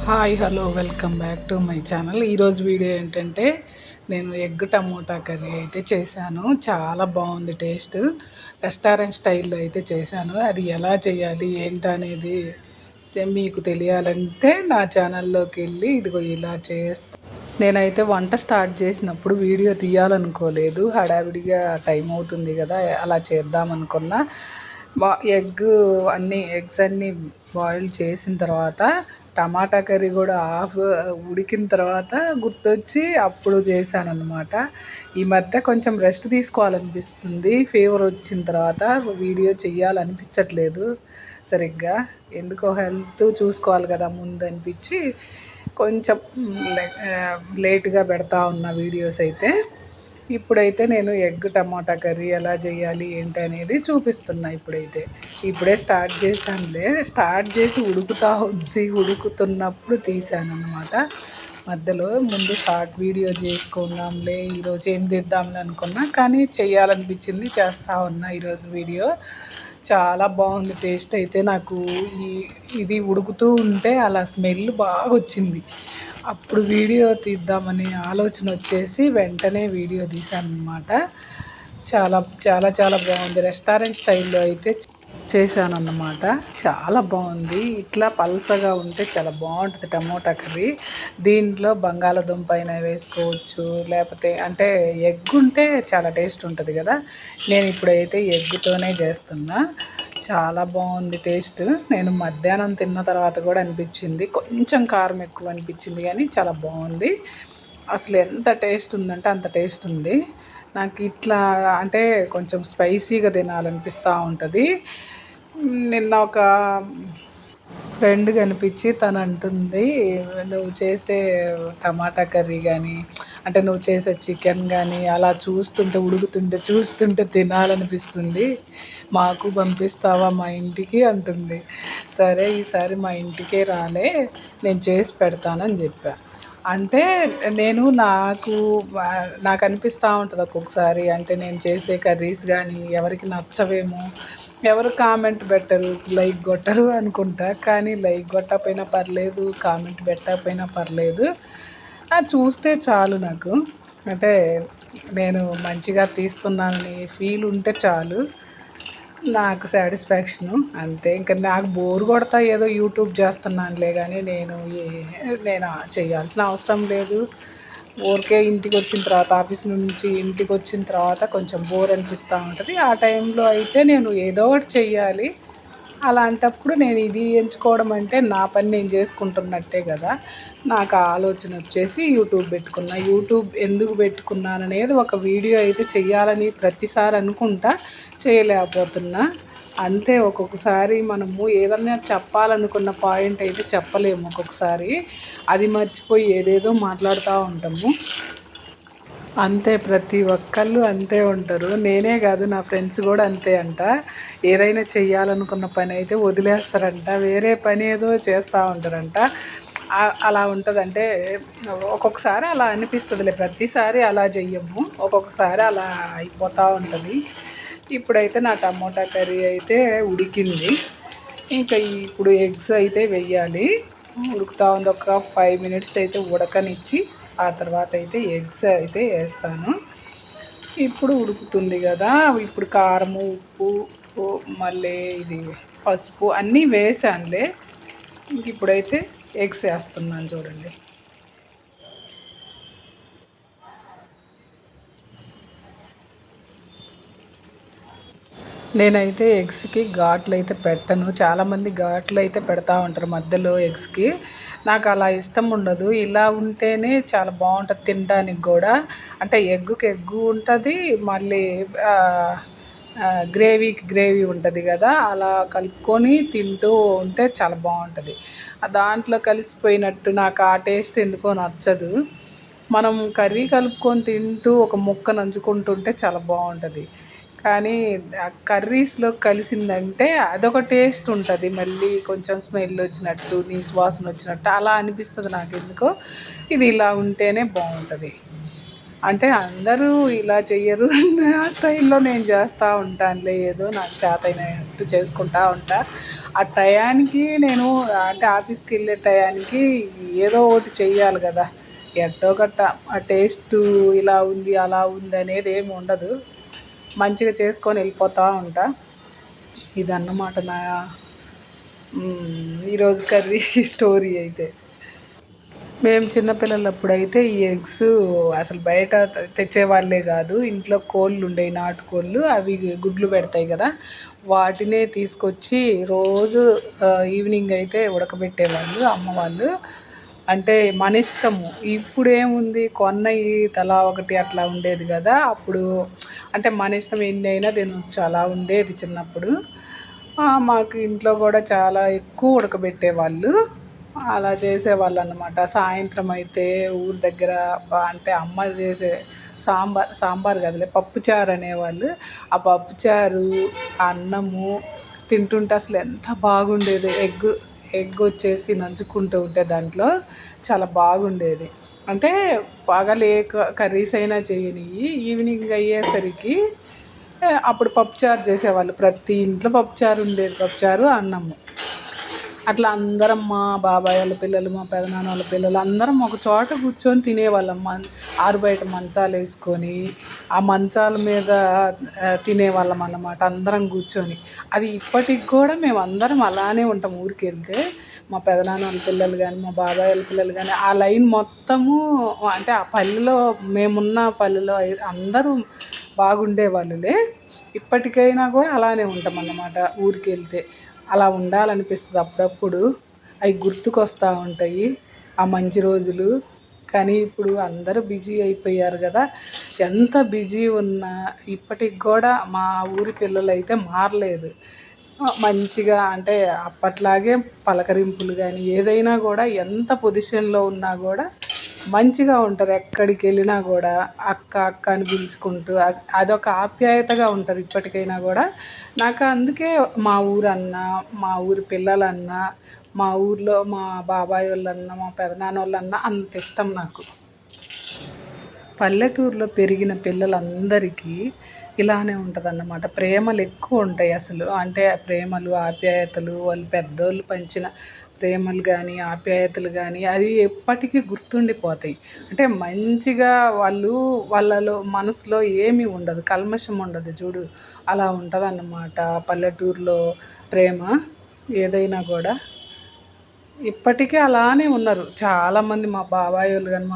Hi hello welcome back to my channel. ఈరోజు video ఏంటంటే నేను ఎగ్ టమోటా కర్రీ అయితే చేశాను. చాలా బాగుంది టేస్ట్. రెస్టారెంట్ స్టైల్లో అయితే చేశాను. అది ఎలా చేయాలి ఏంటనేది మీకు తెలియాలంటే నా ఛానల్లోకి వెళ్ళి ఇదిగో ఇలా చేస్తా. నేనైతే వంట స్టార్ట్ చేసినప్పుడు వీడియో తీయాలనుకోలేదు. హడావిడిగా టైం అవుతుంది కదా, అలా చేద్దామనుకున్నా. ఎగ్స్ అన్నీ బాయిల్ చేసిన తర్వాత టమాటా కర్రీ కూడా ఉడికిన తర్వాత గుర్తొచ్చి అప్పుడు చేశాను అన్నమాట. ఈ మధ్య కొంచెం రెస్ట్ తీసుకోవాలనిపిస్తుంది. ఫీవర్ వచ్చిన తర్వాత వీడియో చెయ్యాలనిపించట్లేదు సరిగ్గా. ఎందుకో హెల్త్ చూసుకోవాలి కదా ముందు అనిపించి కొంచెం లేట్గా పెడతా ఉన్న వీడియోస్ అయితే. ఇప్పుడైతే నేను ఎగ్ టమాటా కర్రీ ఎలా చేయాలి ఏంటి అనేది చూపిస్తున్నా. ఇప్పుడే స్టార్ట్ చేశానులే. స్టార్ట్ చేసి ఉడుకుతున్నప్పుడు తీసాను అనమాట. మధ్యలో ముందు షార్ట్ వీడియో చేసుకుందాంలే, ఈరోజు ఏం తీద్దాంలే అనుకున్నా, కానీ చేయాలనిపించింది చేస్తూ ఉన్నా ఈరోజు వీడియో. చాలా బాగుంది టేస్ట్ అయితే. నాకు ఇది ఉడుకుతూ ఉంటే అలా స్మెల్ బాగా వచ్చింది. అప్పుడు వీడియో తీద్దామనే ఆలోచన వచ్చేసి వెంటనే వీడియో తీశాను అనమాట. చాలా చాలా చాలా బాగుంది. రెస్టారెంట్ స్టైల్లో అయితే చేశాను అన్నమాట. చాలా బాగుంది. ఇట్లా పల్సగా ఉంటే చాలా బాగుంటుంది టమోటా కర్రీ. దీంట్లో బంగాళదుంప అయినా వేసుకోవచ్చు, లేకపోతే అంటే ఎగ్ ఉంటే చాలా టేస్ట్ ఉంటుంది కదా. నేను ఇప్పుడైతే ఎగ్తోనే చేస్తున్నా. చాలా బాగుంది టేస్ట్. నేను మధ్యాహ్నం తిన్న తర్వాత కూడా అనిపించింది కొంచెం కారం ఎక్కువ అనిపించింది, కానీ చాలా బాగుంది. అసలు ఎంత టేస్ట్ ఉందంటే అంత టేస్ట్ ఉంది. నాకు ఇట్లా అంటే కొంచెం స్పైసీగా తినాలనిపిస్తూ ఉంటుంది. నిన్న ఒక ఫ్రెండ్ కనిపించి తను అంటుంది, నువ్వు చేసే టమాటా కర్రీ కానీ, అంటే నువ్వు చేసే చికెన్ కానీ అలా చూస్తుంటే తినాలనిపిస్తుంది, మాకు పంపిస్తావా మా ఇంటికి అంటుంది. సరే ఈసారి మా ఇంటికే రాలే, నేను చేసి పెడతానని చెప్పా. అంటే నాకు అనిపిస్తూ ఉంటుంది ఒక్కొక్కసారి, అంటే నేను చేసే కర్రీస్ కానీ ఎవరికి నచ్చవేమో, ఎవరు కామెంట్ పెట్టరు, లైక్ కొట్టరు అనుకుంటా. కానీ లైక్ కొట్టకపోయినా పర్లేదు, కామెంట్ పెట్టకపోయినా పర్లేదు, చూస్తే చాలు నాకు. అంటే నేను మంచిగా తీస్తున్నానని ఫీల్ ఉంటే చాలు, నాకు సాటిస్ఫాక్షను అంతే. ఇంకా నాకు బోర్ కొడతా ఏదో యూట్యూబ్ చేస్తున్నానులే, కానీ నేను చేయాల్సిన అవసరం లేదు. ఊరికే ఇంటికి వచ్చిన తర్వాత, ఆఫీస్ నుంచి ఇంటికి వచ్చిన తర్వాత కొంచెం బోర్ అనిపిస్తూ ఉంటుంది. ఆ టైంలో అయితే నేను ఏదో ఒకటి చెయ్యాలి. అలాంటప్పుడు నేను ఇది ఎంచుకోవడం అంటే నా పని నేను చేసుకుంటున్నట్టే కదా. నాకు ఆలోచన వచ్చేసి యూట్యూబ్ పెట్టుకున్నా. యూట్యూబ్ ఎందుకు పెట్టుకున్నాననేది ఒక వీడియో అయితే చెయ్యాలని ప్రతిసారి అనుకుంటా, చేయలేకపోతున్నా అంతే. ఒక్కొక్కసారి మనము ఏదన్నా చెప్పాలనుకున్న పాయింట్ అయితే చెప్పలేము, ఒక్కొక్కసారి అది మర్చిపోయి ఏదేదో మాట్లాడుతూ ఉంటాము. అంతే, ప్రతి ఒక్కళ్ళు అంతే ఉంటారు. నేనే కాదు, నా ఫ్రెండ్స్ కూడా అంతే అంట. ఏదైనా చెయ్యాలనుకున్న పని అయితే వదిలేస్తారంట, వేరే పని ఏదో చేస్తూ ఉంటారంట. అలా ఉంటుంది. అంటే ఒక్కొక్కసారి అలా అనిపిస్తుందిలే, ప్రతిసారి అలా చెయ్యము, ఒక్కొక్కసారి అలా అయిపోతూ ఉంటుంది. ఇప్పుడైతే నా టమోటా కర్రీ అయితే ఉడికింది. ఇంకా ఇప్పుడు ఎగ్స్ అయితే వెయ్యాలి. ఉడుకుతూ ఉంది. ఒక 5 మినిట్స్ అయితే ఉడకనిచ్చి ఆ తర్వాత అయితే ఎగ్స్ అయితే వేస్తాను. ఇప్పుడు ఉడుకుతుంది కదా, ఇప్పుడు కారము, ఉప్పు, మళ్ళీ ఇది పసుపు అన్నీ వేసానులే. ఇంక ఇప్పుడైతే ఎగ్స్ వేస్తున్నాను చూడండి. నేనైతే ఎగ్స్కి ఘాట్లు అయితే పెట్టను. చాలామంది ఘాట్లు అయితే పెడతా ఉంటారు మధ్యలో ఎగ్స్కి. నాకు అలా ఇష్టం ఉండదు. ఇలా ఉంటేనే చాలా బాగుంటుంది తినడానికి కూడా. అంటే ఎగ్గుకి ఎగ్గు ఉంటుంది, మళ్ళీ గ్రేవీకి గ్రేవీ ఉంటుంది కదా, అలా కలుపుకొని తింటూ ఉంటే చాలా బాగుంటుంది. దాంట్లో కలిసిపోయినట్టు నాకు ఆ టేస్ట్ ఎందుకో నచ్చదు. మనం కర్రీ కలుపుకొని తింటూ ఒక ముక్క నంచుకుంటుంటే చాలా బాగుంటుంది. కానీ కర్రీస్లో కలిసిందంటే అదొక టేస్ట్ ఉంటుంది. మళ్ళీ కొంచెం స్మెల్ వచ్చినట్టు, నీసు వాసన వచ్చినట్టు అలా అనిపిస్తుంది నాకు ఎందుకో. ఇది ఇలా ఉంటేనే బాగుంటుంది. అంటే అందరూ ఇలా చెయ్యరు, నా స్టైల్లో నేను చేస్తూ ఉంటానులే, ఏదో నాకు చేతనైనట్టు చేసుకుంటూ ఉంటా. ఆ టయానికి నేను అంటే ఆఫీస్కి వెళ్ళే టయానికి ఏదో ఒకటి చెయ్యాలి కదా, ఎట్టో గట్ట ఆ టేస్టు ఇలా ఉంది అలా ఉంది అనేది ఏమి ఉండదు, మంచిగా చేసుకొని వెళ్ళిపోతూ ఉంటా. ఇదన్నమాట నా ఈరోజు కర్రీ స్టోరీ అయితే. మేము చిన్నపిల్లలప్పుడైతే ఈ ఎగ్స్ అసలు బయట తెచ్చేవాళ్ళే కాదు, ఇంట్లో కోళ్ళు ఉండేవి, నాటుకోళ్ళు, అవి గుడ్లు పెడతాయి కదా, వాటినే తీసుకొచ్చి రోజు ఈవినింగ్ అయితే ఉడకబెట్టేవాళ్ళు అమ్మ వాళ్ళు. అంటే మన ఇష్టము. ఇప్పుడు ఏముంది, కొన్నవి తలా ఒకటి అట్లా ఉండేది కదా, అప్పుడు అంటే మన ఇష్టం, ఎన్ని అయినా తినొచ్చు అలా ఉండేది చిన్నప్పుడు. మాకు ఇంట్లో కూడా చాలా ఎక్కువ ఉడకబెట్టేవాళ్ళు, అలా చేసేవాళ్ళు అన్నమాట. సాయంత్రం అయితే ఊరి దగ్గర అంటే అమ్మ చేసే సాంబార్ కదలే, పప్పుచారు అనేవాళ్ళు. ఆ పప్పుచారు, అన్నము తింటుంటే అసలు ఎంత బాగుండేది. ఎగ్ వచ్చేసి నంచుకుంటూ ఉంటే దాంట్లో చాలా బాగుండేది. అంటే పగలు ఏ కర్రీస్ అయినా చేయని, ఈవినింగ్ అయ్యేసరికి అప్పుడు పప్పుచారు చేసేవాళ్ళు, ప్రతి ఇంట్లో పప్పుచారు ఉండేది, పప్పుచారు అన్నము. అట్లా అందరం, మా బాబాయ్ వాళ్ళ పిల్లలు, మా పెదనాన్న వాళ్ళ పిల్లలు అందరం ఒక చోట కూర్చొని తినేవాళ్ళం. ఆరు బయట మంచాలు వేసుకొని ఆ మంచాల మీద తినేవాళ్ళం అన్నమాట, అందరం కూర్చొని. అది ఇప్పటికి కూడా మేము అందరం అలానే ఉంటాం. ఊరికి వెళ్తే మా పెదనాన్న వాళ్ళ పిల్లలు కానీ, మా బాబాయ్ వాళ్ళ పిల్లలు కానీ, ఆ లైన్ మొత్తము అంటే ఆ పల్లెలో, మేమున్న పల్లెలో అందరూ బాగుండే వాళ్ళులే. ఇప్పటికైనా కూడా అలానే ఉంటాం అన్నమాట. ఊరికి వెళ్తే అలా ఉండాలనిపిస్తుంది అప్పుడప్పుడు, అవి గుర్తుకొస్తూ ఉంటాయి ఆ మంచి రోజులు. కానీ ఇప్పుడు అందరూ బిజీ అయిపోయారు కదా, ఎంత బిజీ ఉన్నా ఇప్పటికి కూడా మా ఊరి పిల్లలు అయితే మారలేదు. మంచిగా అంటే అప్పట్లాగే పలకరింపులు కానీ ఏదైనా కూడా, ఎంత పొజిషన్లో ఉన్నా కూడా మంచిగా ఉంటారు. ఎక్కడికి వెళ్ళినా కూడా అక్క అక్క అని పిలుచుకుంటూ అదొక ఆప్యాయతగా ఉంటారు ఇప్పటికైనా కూడా. నాకు అందుకే మా ఊరన్నా, మా ఊరి పిల్లలన్నా, మా ఊర్లో మా బాబాయ్ వాళ్ళన్నా, మా పెదనాన్న వాళ్ళన్నా అంత ఇష్టం నాకు. పల్లెటూరులో పెరిగిన పిల్లలందరికీ ఇలానే ఉంటుందన్నమాట. ప్రేమలు ఎక్కువ ఉంటాయి అసలు. అంటే ప్రేమలు, ఆప్యాయతలు, వాళ్ళు పెద్దోళ్ళు పంచిన ప్రేమలు కానీ, ఆప్యాయతలు కానీ, అది ఎప్పటికీ గుర్తుండిపోతాయి. అంటే మంచిగా వాళ్ళలో మనసులో ఏమీ ఉండదు, కల్మషం ఉండదు చూడు, అలా ఉంటుందన్నమాట పల్లెటూరులో ప్రేమ ఏదైనా కూడా. ఇప్పటికీ అలానే ఉన్నారు చాలామంది, మా బాబాయ్ వాళ్ళు కానీ,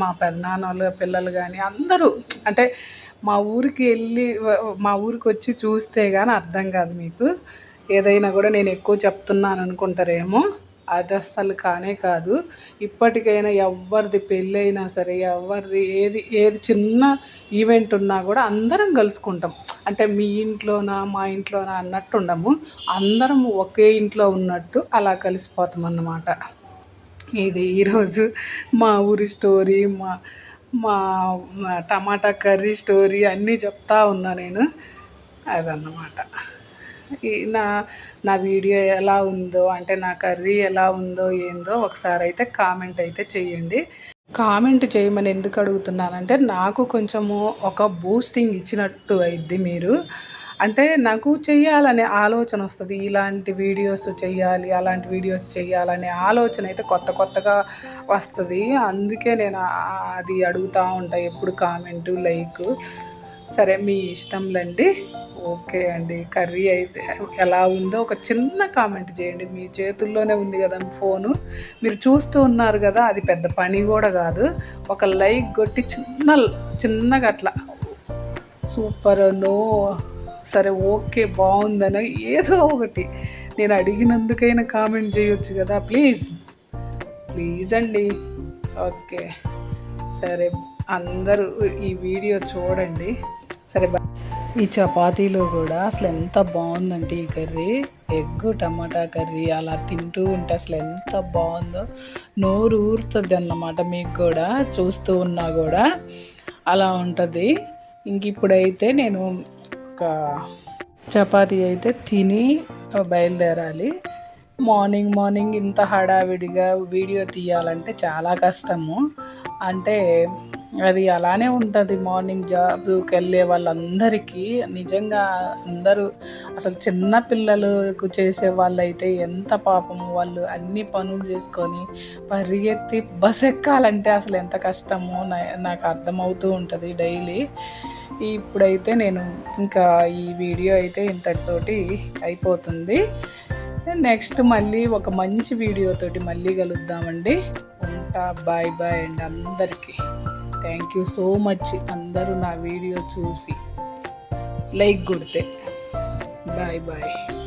మా పెదనాన్న వాళ్ళ పిల్లలు కానీ అందరూ. అంటే మా ఊరికి వచ్చి చూస్తే కానీ అర్థం కాదు మీకు. ఏదైనా కూడా నేను ఎక్కువ చెప్తున్నాను అనుకుంటారేమో, అది అస్సలు కానే కాదు. ఇప్పటికైనా ఎవరిది పెళ్ళి అయినా సరే, ఎవరిది ఏది చిన్న ఈవెంట్ ఉన్నా కూడా అందరం కలుసుకుంటాం. అంటే మీ ఇంట్లోనా మా ఇంట్లోనా అన్నట్టు ఉండము, అందరం ఒకే ఇంట్లో ఉన్నట్టు అలా కలిసిపోతాం అన్నమాట. ఇది ఈరోజు మా ఊరి స్టోరీ, మా మా టమాటా కర్రీ స్టోరీ అన్నీ చెప్తా ఉన్నా నేను. అదన్నమాట. ఈ నా వీడియో ఎలా ఉందో, అంటే నా కర్రీ ఎలా ఉందో ఏందో ఒకసారి అయితే కామెంట్ అయితే చెయ్యండి. కామెంట్ చేయమని ఎందుకు అడుగుతున్నానంటే, నాకు కొంచెము ఒక బూస్టింగ్ ఇచ్చినట్టు అయిద్ది మీరు. అంటే నాకు చెయ్యాలనే ఆలోచన వస్తుంది, ఇలాంటి వీడియోస్ చెయ్యాలి, అలాంటి వీడియోస్ చెయ్యాలనే ఆలోచన అయితే కొత్తగా వస్తుంది. అందుకే నేను అది అడుగుతూ ఉంటాను ఎప్పుడు, కామెంటు, లైక్. సరే మీ ఇష్టంలండి. ఓకే అండి. కర్రీ అయితే ఎలా ఉందో ఒక చిన్న కామెంట్ చేయండి. మీ చేతుల్లోనే ఉంది కదా ఫోను, మీరు చూస్తూ ఉన్నారు కదా, అది పెద్ద పని కూడా కాదు. ఒక లైక్ కొట్టి చిన్నగా అట్లా సూపర్ నో, సరే ఓకే బాగుందని ఏదో ఒకటి నేను అడిగినందుకైనా కామెంట్ చేయొచ్చు కదా, ప్లీజ్ అండి. ఓకే సరే, అందరూ ఈ వీడియో చూడండి. సరే ఈ చపాతీలో కూడా అసలు ఎంత బాగుందంటే ఈ కర్రీ, ఎగ్ టమాటా కర్రీ అలా తింటూ ఉంటే అసలు ఎంత బాగుందో, నోరు ఊరుతుంది అన్నమాట. మీకు కూడా చూస్తూ ఉన్నా కూడా అలా ఉంటుంది. ఇంక ఇప్పుడైతే నేను ఒక చపాతీ అయితే తిని బయలుదేరాలి. మార్నింగ్ ఇంత హడావిడిగా వీడియో తీయాలంటే చాలా కష్టము. అంటే అది అలానే ఉంటుంది. మార్నింగ్ జాబ్కి వెళ్ళే వాళ్ళందరికీ నిజంగా అందరూ అసలు చిన్న పిల్లలకు చేసే వాళ్ళైతే ఎంత పాపము, వాళ్ళు అన్ని పనులు చేసుకొని పరిగెత్తి బస్ ఎక్కాలంటే అసలు ఎంత కష్టమో నాకు అర్థమవుతూ ఉంటుంది డైలీ. ఇప్పుడైతే నేను ఇంకా ఈ వీడియో అయితే ఇంతటితోటి అయిపోతుంది. నెక్స్ట్ మళ్ళీ ఒక మంచి వీడియోతోటి మళ్ళీ కలుద్దామండి. ఉంటా, బాయ్ బాయ్ అండి అందరికీ. థ్యాంక్ యూ సో మచ్ అందరూ నా వీడియో చూసి లైక్ కొడితే. Bye bye.